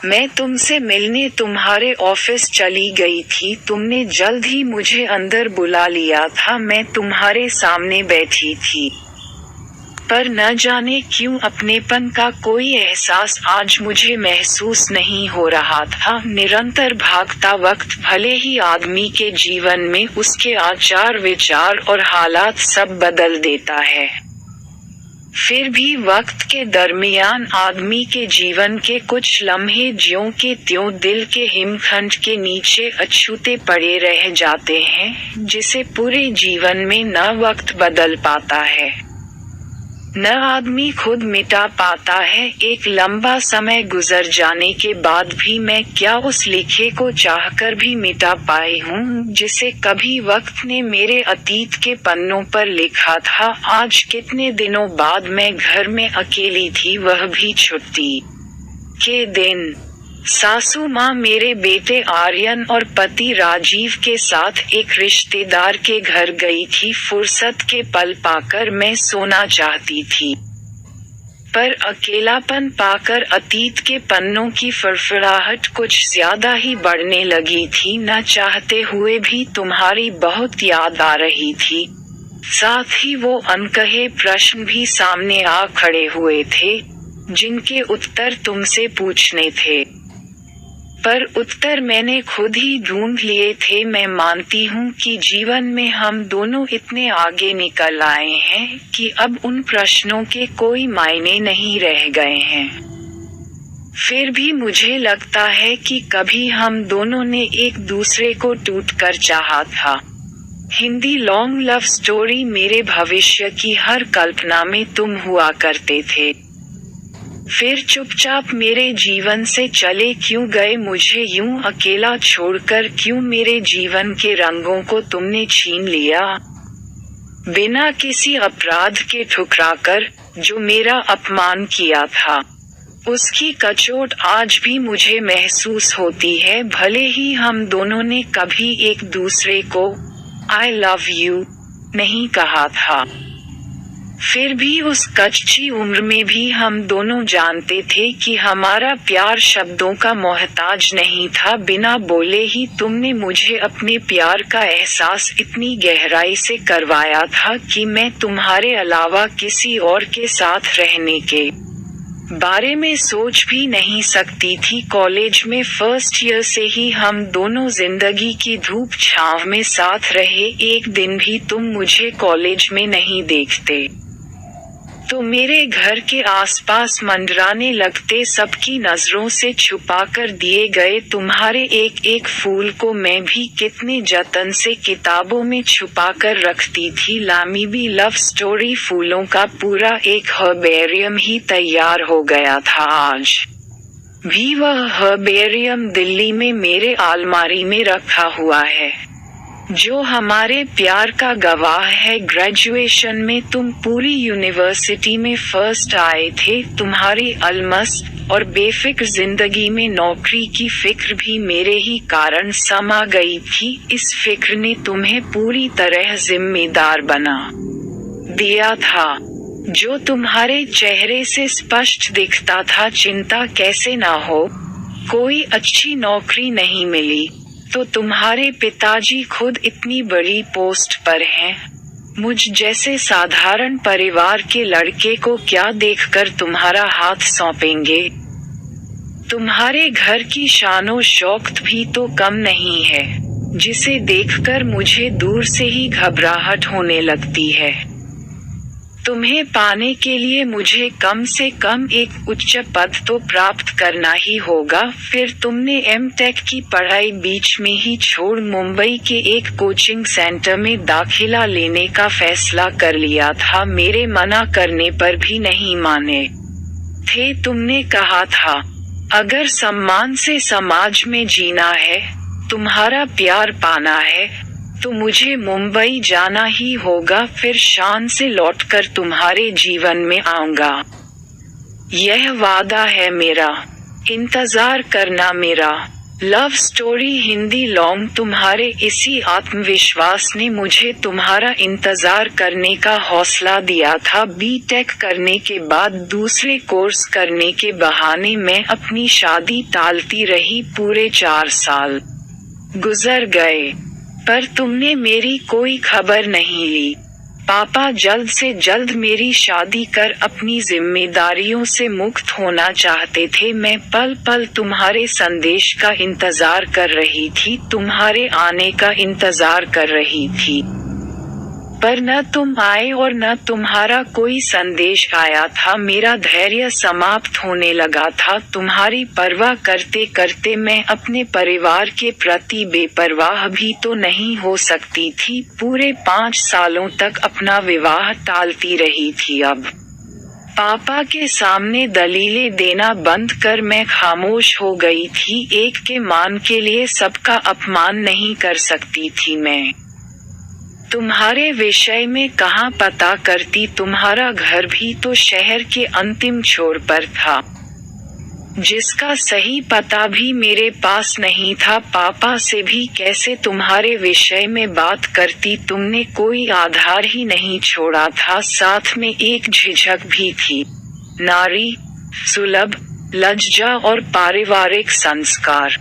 मैं तुमसे मिलने तुम्हारे ऑफिस चली गई थी। तुमने जल्द ही मुझे अंदर बुला लिया था। मैं तुम्हारे सामने बैठी थी, पर न जाने क्यों अपनेपन का कोई एहसास आज मुझे महसूस नहीं हो रहा था। निरंतर भागता वक्त भले ही आदमी के जीवन में उसके आचार विचार और हालात सब बदल देता है, फिर भी वक्त के दरमियान आदमी के जीवन के कुछ लम्हे ज्यों के त्यों दिल के हिमखंड के नीचे अछूते पड़े रह जाते हैं, जिसे पूरे जीवन में न वक्त बदल पाता है, न आदमी खुद मिटा पाता है। एक लंबा समय गुजर जाने के बाद भी मैं क्या उस लिखे को चाहकर भी मिटा पाई हूँ, जिसे कभी वक्त ने मेरे अतीत के पन्नों पर लिखा था। आज कितने दिनों बाद मैं घर में अकेली थी, वह भी छुट्टी के दिन। सासू माँ मेरे बेटे आर्यन और पति राजीव के साथ एक रिश्तेदार के घर गई थी। फुर्सत के पल पाकर मैं सोना चाहती थी, पर अकेलापन पाकर अतीत के पन्नों की फड़फड़ाहट कुछ ज्यादा ही बढ़ने लगी थी। न चाहते हुए भी तुम्हारी बहुत याद आ रही थी, साथ ही वो अनकहे प्रश्न भी सामने आ खड़े हुए थे, जिनके उत्तर तुमसे पूछने थे, पर उत्तर मैंने खुद ही ढूंढ लिए थे। मैं मानती हूँ कि जीवन में हम दोनों इतने आगे निकल आए हैं कि अब उन प्रश्नों के कोई मायने नहीं रह गए हैं। फिर भी मुझे लगता है कि कभी हम दोनों ने एक दूसरे को टूटकर चाहा था। Hindi long love story. मेरे भविष्य की हर कल्पना में तुम हुआ करते थे, फिर चुपचाप मेरे जीवन से चले क्यों गए? मुझे यूं अकेला छोड़कर क्यों मेरे जीवन के रंगों को तुमने छीन लिया? बिना किसी अपराध के ठुकराकर जो मेरा अपमान किया था, उसकी कचोट आज भी मुझे महसूस होती है। भले ही हम दोनों ने कभी एक दूसरे को आई लव यू नहीं कहा था, फिर भी उस कच्ची उम्र में भी हम दोनों जानते थे कि हमारा प्यार शब्दों का मोहताज नहीं था। बिना बोले ही तुमने मुझे अपने प्यार का एहसास इतनी गहराई से करवाया था कि मैं तुम्हारे अलावा किसी और के साथ रहने के बारे में सोच भी नहीं सकती थी। कॉलेज में फर्स्ट ईयर से ही हम दोनों जिंदगी की धूप छांव में साथ रहे। एक दिन भी तुम मुझे कॉलेज में नहीं देखते तो मेरे घर के आसपास मंडराने लगते। सबकी नजरों से छुपाकर दिए गए तुम्हारे एक एक फूल को मैं भी कितने जतन से किताबों में छुपाकर रखती थी। लामीबी लव स्टोरी फूलों का पूरा एक हर्बेरियम ही तैयार हो गया था। आज भी वह हर्बेरियम दिल्ली में मेरे अलमारी में रखा हुआ है, जो हमारे प्यार का गवाह है। ग्रेजुएशन में तुम पूरी यूनिवर्सिटी में फर्स्ट आए थे। तुम्हारी अलमस और बेफिक्र जिंदगी में नौकरी की फिक्र भी मेरे ही कारण समा गई थी। इस फिक्र ने तुम्हें पूरी तरह जिम्मेदार बना दिया था, जो तुम्हारे चेहरे से स्पष्ट दिखता था। चिंता कैसे ना हो, कोई अच्छी नौकरी नहीं मिली तो तुम्हारे पिताजी खुद इतनी बड़ी पोस्ट पर हैं। मुझ जैसे साधारण परिवार के लड़के को क्या देखकर तुम्हारा हाथ सौंपेंगे? तुम्हारे घर की शानो शौकत भी तो कम नहीं है, जिसे देखकर मुझे दूर से ही घबराहट होने लगती है। तुम्हें पाने के लिए मुझे कम से कम एक उच्च पद तो प्राप्त करना ही होगा। फिर तुमने एमटेक की पढ़ाई बीच में ही छोड़ मुंबई के एक कोचिंग सेंटर में दाखिला लेने का फैसला कर लिया था। मेरे मना करने पर भी नहीं माने थे। तुमने कहा था, अगर सम्मान से समाज में जीना है, तुम्हारा प्यार पाना है, तो मुझे मुंबई जाना ही होगा। फिर शान से लौटकर तुम्हारे जीवन में आऊंगा, यह वादा है मेरा। इंतजार करना मेरा। Love story Hindi long. तुम्हारे इसी आत्मविश्वास ने मुझे तुम्हारा इंतजार करने का हौसला दिया था। बीटेक करने के बाद दूसरे कोर्स करने के बहाने मैं अपनी शादी टालती रही। पूरे 4 साल गुजर गए, पर तुमने मेरी कोई खबर नहीं ली। पापा जल्द से जल्द मेरी शादी कर अपनी जिम्मेदारियों से मुक्त होना चाहते थे। मैं पल पल तुम्हारे संदेश का इंतजार कर रही थी, तुम्हारे आने का इंतजार कर रही थी, पर न तुम आए और न तुम्हारा कोई संदेश आया था। मेरा धैर्य समाप्त होने लगा था। तुम्हारी परवाह करते करते मैं अपने परिवार के प्रति बेपरवाह भी तो नहीं हो सकती थी। पूरे 5 सालों तक अपना विवाह टालती रही थी। अब पापा के सामने दलीलें देना बंद कर मैं खामोश हो गई थी। एक के मान के लिए सबका अपमान नहीं कर सकती थी मैं। तुम्हारे विषय में कहाँ पता करती, तुम्हारा घर भी तो शहर के अंतिम छोर पर था, जिसका सही पता भी मेरे पास नहीं था। पापा से भी कैसे तुम्हारे विषय में बात करती, तुमने कोई आधार ही नहीं छोड़ा था। साथ में एक झिझक भी थी, नारी सुलभ लज्जा और पारिवारिक संस्कार,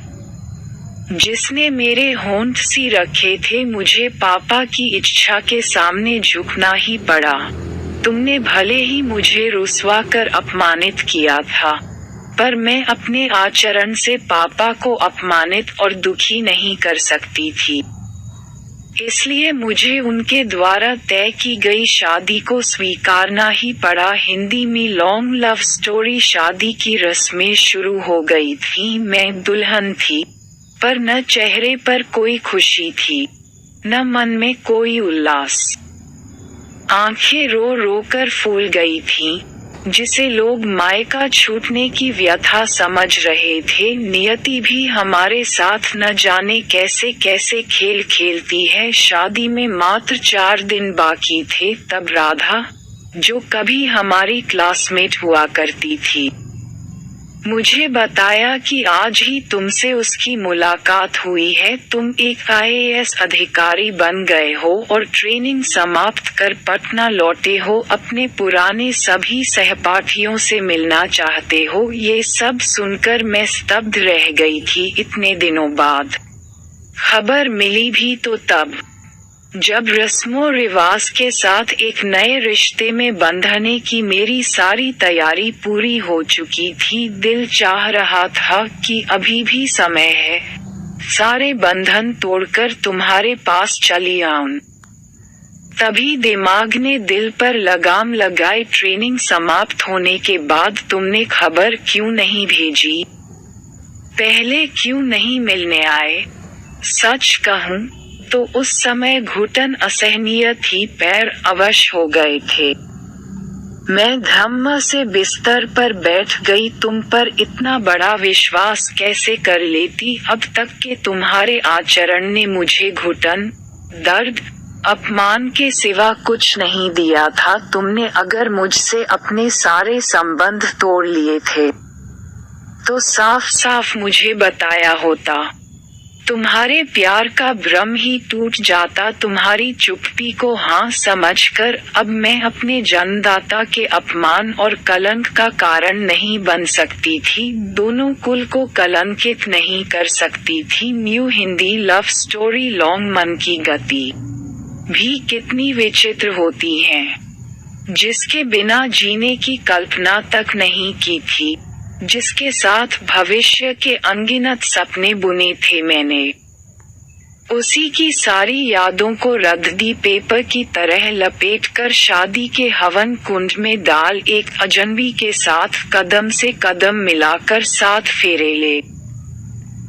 जिसने मेरे होंठ सी रखे थे। मुझे पापा की इच्छा के सामने झुकना ही पड़ा। तुमने भले ही मुझे रुसवा कर अपमानित किया था, पर मैं अपने आचरण से पापा को अपमानित और दुखी नहीं कर सकती थी। इसलिए मुझे उनके द्वारा तय की गई शादी को स्वीकारना ही पड़ा। हिंदी में लॉन्ग लव स्टोरी। शादी की रस्में शुरू हो गई थी। मैं दुल्हन थी, पर न चेहरे पर कोई खुशी थी, न मन में कोई उल्लास। आंखें रो रो कर फूल गई थीं, जिसे लोग मायका छूटने की व्यथा समझ रहे थे। नियति भी हमारे साथ न जाने कैसे कैसे खेल खेलती है। शादी में मात्र 4 दिन बाकी थे, तब राधा, जो कभी हमारी क्लासमेट हुआ करती थी, मुझे बताया कि आज ही तुमसे उसकी मुलाकात हुई है। तुम एक IAS अधिकारी बन गए हो और ट्रेनिंग समाप्त कर पटना लौटे हो। अपने पुराने सभी सहपाठियों से मिलना चाहते हो। ये सब सुनकर मैं स्तब्ध रह गई थी। इतने दिनों बाद खबर मिली भी तो तब, जब रस्मों रिवाज के साथ एक नए रिश्ते में बंधने की मेरी सारी तैयारी पूरी हो चुकी थी। दिल चाह रहा था कि अभी भी समय है, सारे बंधन तोड़कर तुम्हारे पास चली आऊं। तभी दिमाग ने दिल पर लगाम लगाई। ट्रेनिंग समाप्त होने के बाद तुमने खबर क्यों नहीं भेजी? पहले क्यों नहीं मिलने आए? सच कहूं तो उस समय घुटन असहनीय थी, पैर अवश हो गए थे। मैं धम्म से बिस्तर पर बैठ गई। तुम पर इतना बड़ा विश्वास कैसे कर लेती? अब तक के तुम्हारे आचरण ने मुझे घुटन, दर्द, अपमान के सिवा कुछ नहीं दिया था। तुमने अगर मुझसे अपने सारे संबंध तोड़ लिए थे, तो साफ साफ मुझे बताया होता। तुम्हारे प्यार का भ्रम ही टूट जाता। तुम्हारी चुप्पी को हाँ समझकर अब मैं अपने जन्मदाता के अपमान और कलंक का कारण नहीं बन सकती थी। दोनों कुल को कलंकित नहीं कर सकती थी। New Hindi love story long. मन की गति भी कितनी विचित्र होती है, जिसके बिना जीने की कल्पना तक नहीं की थी, जिसके साथ भविष्य के अनगिनत सपने बुने थे मैंने। उसी की सारी यादों को रद्दी पेपर की तरह लपेटकर शादी के हवन कुंड में डाल एक अजनबी के साथ कदम से कदम मिलाकर 7 फेरे ले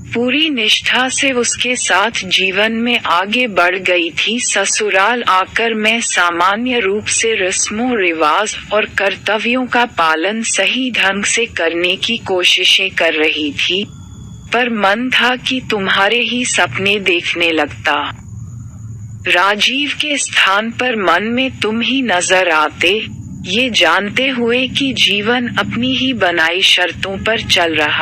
पूरी निष्ठा से उसके साथ जीवन में आगे बढ़ गई थी। ससुराल आकर मैं सामान्य रूप से रस्मों रिवाज और कर्तव्यों का पालन सही ढंग से करने की कोशिशें कर रही थी, पर मन था कि तुम्हारे ही सपने देखने लगता। राजीव के स्थान पर मन में तुम ही नजर आते, ये जानते हुए कि जीवन अपनी ही बनाई शर्तों पर चल रहा